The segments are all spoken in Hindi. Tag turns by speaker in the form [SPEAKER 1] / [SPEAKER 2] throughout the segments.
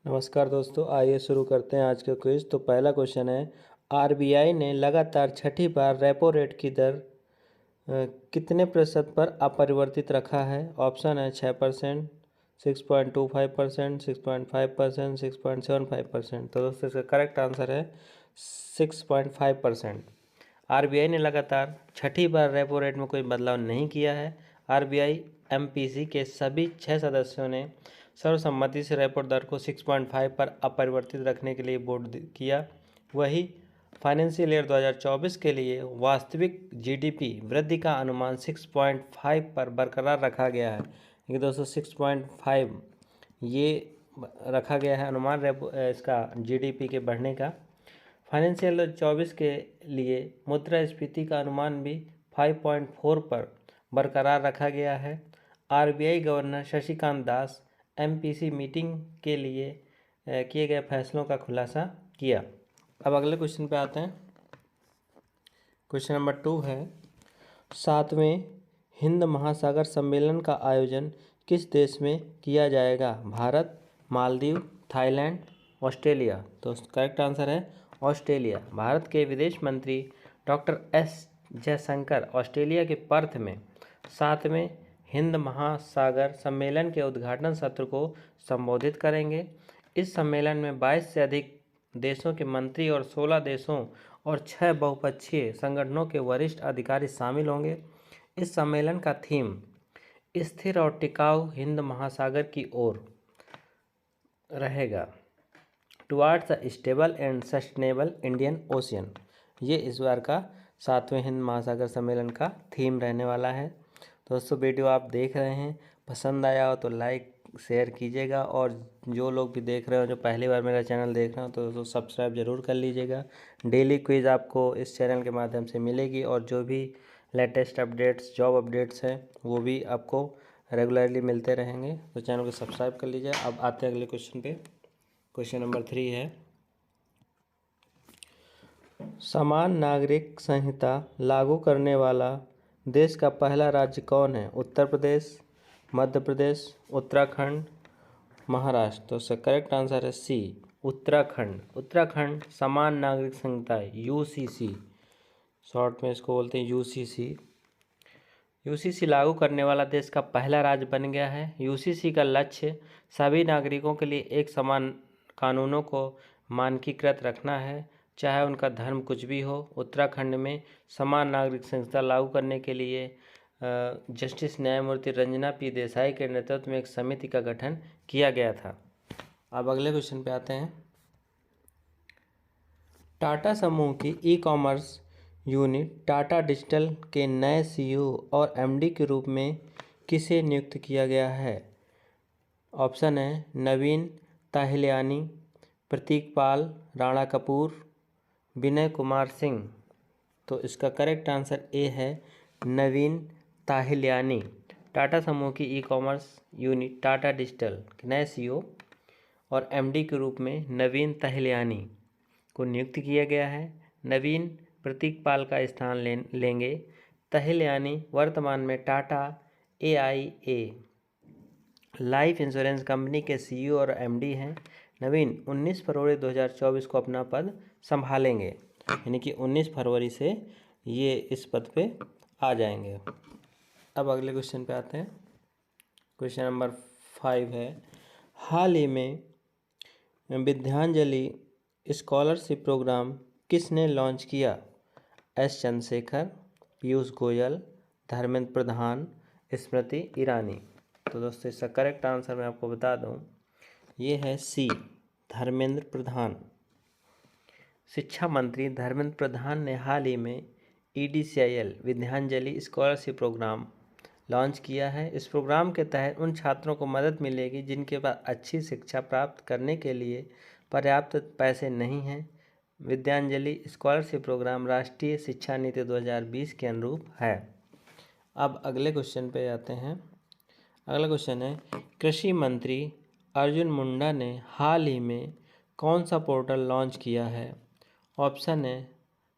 [SPEAKER 1] नमस्कार दोस्तों, आइए शुरू करते हैं आज का क्विज। तो पहला क्वेश्चन है, आरबीआई ने लगातार छठी बार रेपो रेट की दर कितने प्रतिशत पर अपरिवर्तित रखा है? ऑप्शन है 6%, 6.25%, 6.5%, 6.75%। तो दोस्तों इसका करेक्ट आंसर है 6.5%। आरबीआई ने लगातार छठी बार रेपो रेट में कोई बदलाव नहीं किया है। आरबीआई एमपीसी के सभी 6 सदस्यों ने सर्वसम्मति से रेपो दर को 6.5 पर अपरिवर्तित रखने के लिए वोट किया। वही फाइनेंशियल ईयर 2024 के लिए वास्तविक जीडीपी वृद्धि का अनुमान 6.5 पर बरकरार रखा गया है। ये दोस्तों 6.5 ये रखा गया है अनुमान इसका जीडीपी के बढ़ने का। फाइनेंशियल ईयर 24 के लिए मुद्रास्फीति का अनुमान भी 5.4 पर बरकरार रखा गया है। RBI governor Shaktikanta Das MPC meeting के लिए किए गए फैसलों का खुलासा किया। अब अगले क्वेश्चन पे आते हैं। क्वेश्चन नंबर 2 है, 7वें हिंद महासागर सम्मेलन का आयोजन किस देश में किया जाएगा? Bharat, Maldives, Thailand, Australia. तो करेक्ट आंसर है ऑस्ट्रेलिया। भारत के विदेश मंत्री डॉक्टर एस जयशंकर ऑस्ट्रेलिया के पर्थ में 7वें हिंद महासागर सम्मेलन के उद्घाटन सत्र को संबोधित करेंगे। इस सम्मेलन में 22 से अधिक देशों के मंत्री और 16 देशों और 6 बहुपक्षीय संगठनों के वरिष्ठ अधिकारी शामिल होंगे। इस सम्मेलन का थीम स्थिर और टिकाऊ हिंद महासागर की ओर रहेगा, towards a stable and sustainable Indian ocean. ये इस बार का 7वें हिंद महासागर सम्मेलन का थीम रहने वाला है। दोस्तों वीडियो आप देख रहे हैं, पसंद आया हो तो लाइक शेयर कीजिएगा, और जो लोग भी देख रहे हो, जो पहली बार मेरा चैनल देख रहे हो, तो दोस्तों सब्सक्राइब जरूर कर लीजिएगा। डेली क्विज आपको इस चैनल के माध्यम से मिलेगी, और जो भी लेटेस्ट अपडेट्स, जॉब अपडेट्स हैं, वो भी आपको रेगुलरली मिलते रहेंगे। तो चैनल को सब्सक्राइब कर लीजिए। अब आते हैं अगले क्वेश्चन पे। क्वेश्चन नंबर 3 है, समान नागरिक संहिता लागू करने वाला देश का पहला राज्य कौन है? उत्तर प्रदेश, मध्य प्रदेश, उत्तराखंड, महाराष्ट्र। तो इसका करेक्ट आंसर है सी, उत्तराखंड। उत्तराखंड समान नागरिक संहिता यूसीसी, शॉर्ट में इसको बोलते हैं यूसीसी। यूसीसी लागू करने वाला देश का पहला राज्य बन गया है। यूसीसी का लक्ष्य सभी नागरिकों के लिए एक समान कानूनों को मानकीकृत रखना है, चाहे उनका धर्म कुछ भी हो। उत्तराखंड में समान नागरिक संहिता लागू करने के लिए जस्टिस न्यायमूर्ति रंजना पी देसाई के नेतृत्व में एक समिति का गठन किया गया था। अब अगले क्वेश्चन पे आते हैं। टाटा समूह की e commerce unit Tata digital के नए सीईओ और एमडी के रूप में किसे नियुक्त किया गया है? ऑप्शन है नवीन ताहिलियानी, प्रतीक पाल, राणा कपूर, विनय कुमार सिंह। तो इसका करेक्ट आंसर ए है नवीन ताहिलियानी। टाटा समूह की e commerce unit Tata digital के नए सीईओ और एमडी के रूप में नवीन ताहिलियानी को नियुक्त किया गया है। नवीन प्रतीक पाल का स्थान लेंगे। ताहिलियानी वर्तमान में Tata AIA life insurance company के सीईओ और एमडी हैं। नवीन 19 फरवरी 2024 को अपना पद संभालेंगे, यानी कि 19 फरवरी से ये इस पद पे आ जाएंगे। अब अगले क्वेश्चन पे आते हैं। क्वेश्चन नंबर 5 है, हाल ही में विद्यांजलि स्कॉलरशिप प्रोग्राम किसने लॉन्च किया? एस चंद्रशेखर, पीयूष गोयल, धर्मेंद्र प्रधान, स्मृति ईरानी। तो दोस्तों इसका करेक्ट आंसर मैं आपको बता दूं, ये है सी, धर्मेंद्र प्रधान। शिक्षा मंत्री धर्मेंद्र प्रधान ने हाल ही में ईडीसीआईएल विद्यांजलि स्कॉलरशिप प्रोग्राम लॉन्च किया है। इस प्रोग्राम के तहत उन छात्रों को मदद मिलेगी जिनके पास अच्छी शिक्षा प्राप्त करने के लिए पर्याप्त पैसे नहीं हैं। विद्यांजलि स्कॉलरशिप प्रोग्राम राष्ट्रीय शिक्षा नीति 2020 के अनुरूप है। अब अगले क्वेश्चन पे आते हैं। अगला क्वेश्चन है, कृषि मंत्री अर्जुन मुंडा ने हाल ही में कौन सा पोर्टल लॉन्च किया है? ऑप्शन है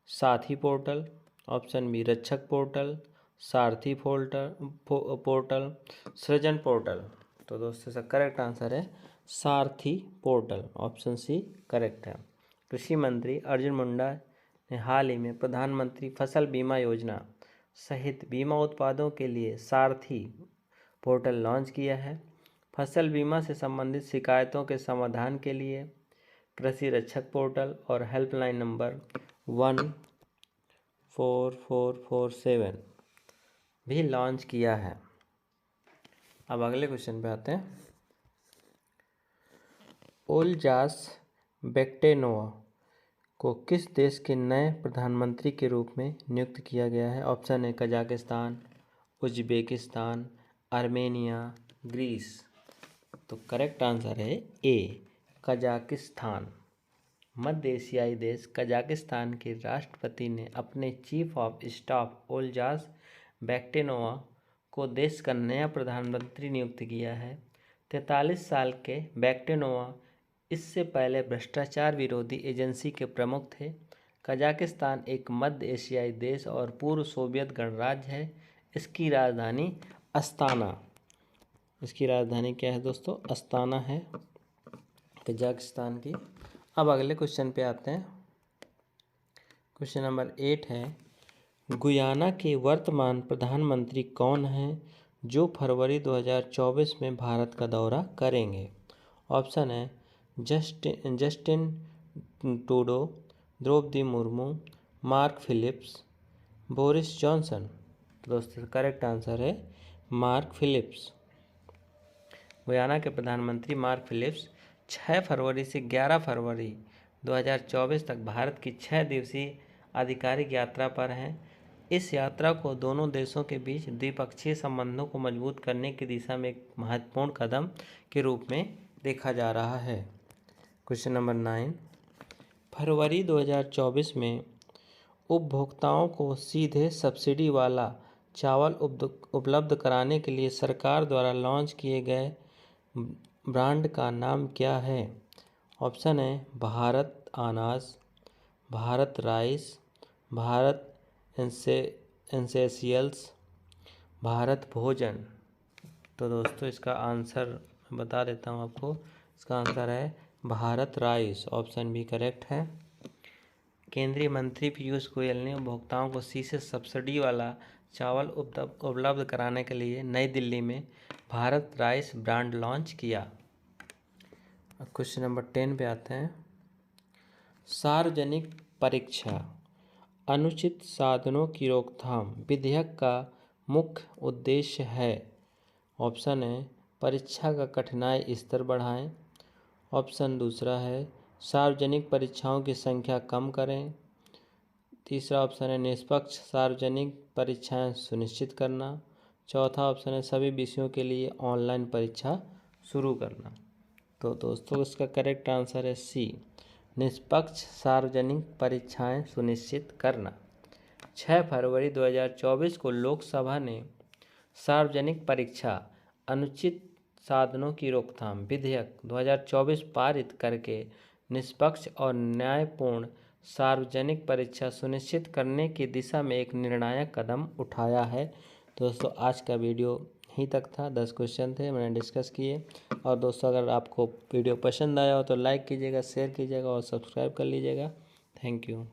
[SPEAKER 1] साथी पोर्टल, ऑप्शन बी रक्षक पोर्टल, सारथी पोर्टल, सृजन पोर्टल। तो दोस्तों इसका करेक्ट आंसर है सारथी पोर्टल, ऑप्शन सी करेक्ट है। कृषि मंत्री अर्जुन मुंडा ने हाल ही में प्रधानमंत्री फसल बीमा योजना सहित बीमा उत्पादों के लिए सारथी पोर्टल लॉन्च किया है। फसल बीमा से संबंधित शिकायतों के समाधान के लिए कृषि रक्षक पोर्टल और हेल्पलाइन नंबर 14447 भी लॉन्च किया है। अब अगले क्वेश्चन पे आते हैं। ओल्जास बेक्टेनोवा को किस देश के नए प्रधानमंत्री के रूप में नियुक्त किया गया है? ऑप्शन है कजाकिस्तान, उज्बेकिस्तान, आर्मेनिया, ग्रीस। तो करेक्ट आंसर है ए, कजाकिस्तान। मध्य एशियाई देश कजाकिस्तान के राष्ट्रपति ने अपने चीफ ऑफ स्टाफ ओल्जास बेक्टेनोवा को देश का नया प्रधानमंत्री नियुक्त किया है। 43 साल के बेक्टेनोवा इससे पहले भ्रष्टाचार विरोधी एजेंसी के प्रमुख थे। कजाकिस्तान एक मध्य एशियाई देश और पूर्व सोवियत गणराज्य है। इसकी राजधानी अस्ताना, इसकी राजधानी क्या है दोस्तों? अस्ताना है कजाकिस्तान की। अब अगले क्वेश्चन पे आते हैं। क्वेश्चन नंबर 8 है, गुयाना के वर्तमान प्रधानमंत्री कौन हैं जो फरवरी 2024 में भारत का दौरा करेंगे? ऑप्शन है Justin Trudeau, Draupadi Murmu, Mark Phillips, Boris Johnson. तो दोस्तों करेक्ट आंसर है मार्क फिलिप्स। गुयाना के प्रधानमंत्री मार्क फिलिप्स 6 फरवरी से 11 फरवरी 2024 तक भारत की 6 दिवसीय आधिकारिक यात्रा पर हैं। इस यात्रा को दोनों देशों के बीच द्विपक्षीय संबंधों को मजबूत करने की दिशा में एक महत्वपूर्ण कदम के रूप में देखा जा रहा है। क्वेश्चन नंबर 9, फरवरी 2024 में उपभोक्ताओं को सीधे सब्सिडी वाला चावल उपलब्ध कराने के लिए सरकार द्वारा लॉन्च किए गए ब्रांड का नाम क्या है? ऑप्शन है भारत अनाज, भारत राइस, भारत एसेंशियल्स, भारत भोजन। तो दोस्तों इसका आंसर बता देता हूँ आपको। इसका आंसर है Bharat rice, option B correct है। केंद्रीय मंत्री पीयूष गोयल ने उपभोक्ताओं को सीधे सब्सिडी वाला चावल उपलब्ध कराने के लिए नई दिल्ली में भारत राइस ब्रांड लॉन्च किया। अब क्वेश्चन नंबर 10 पे आते हैं। सार्वजनिक परीक्षा अनुचित साधनों की रोकथाम विधेयक का मुख्य उद्देश्य है। ऑप्शन है परीक्षा का कठिनाई स्तर बढ़ाएं। ऑप्शन दूसरा है सार्वजनिक परीक्षाओं की संख्या कम करें। तीसरा ऑप्शन है निष्पक्ष सार्वजनिक परीक्षाएं सुनिश्चित करना। चौथा ऑप्शन है सभी विषयों के लिए ऑनलाइन परीक्षा शुरू करना। तो दोस्तों इसका करेक्ट आंसर है सी, निष्पक्ष सार्वजनिक परीक्षाएं सुनिश्चित करना। 6 फरवरी 2024 को लोकसभा ने सार्वजनिक परीक्षा अनुचित साधनों की रोकथाम विधेयक 2024 पारित करके निष्पक्ष और न्यायपूर्ण सार्वजनिक परीक्षा सुनिश्चित करने की दिशा में एक निर्णायक कदम उठाया है। दोस्तों आज का वीडियो यहीं तक था। 10 क्वेश्चन थे मैंने डिस्कस किए। और दोस्तों अगर आपको वीडियो पसंद आया हो तो लाइक कीजिएगा, शेयर कीजिएगा और सब्सक्राइब कर लीजिएगा। Thank you.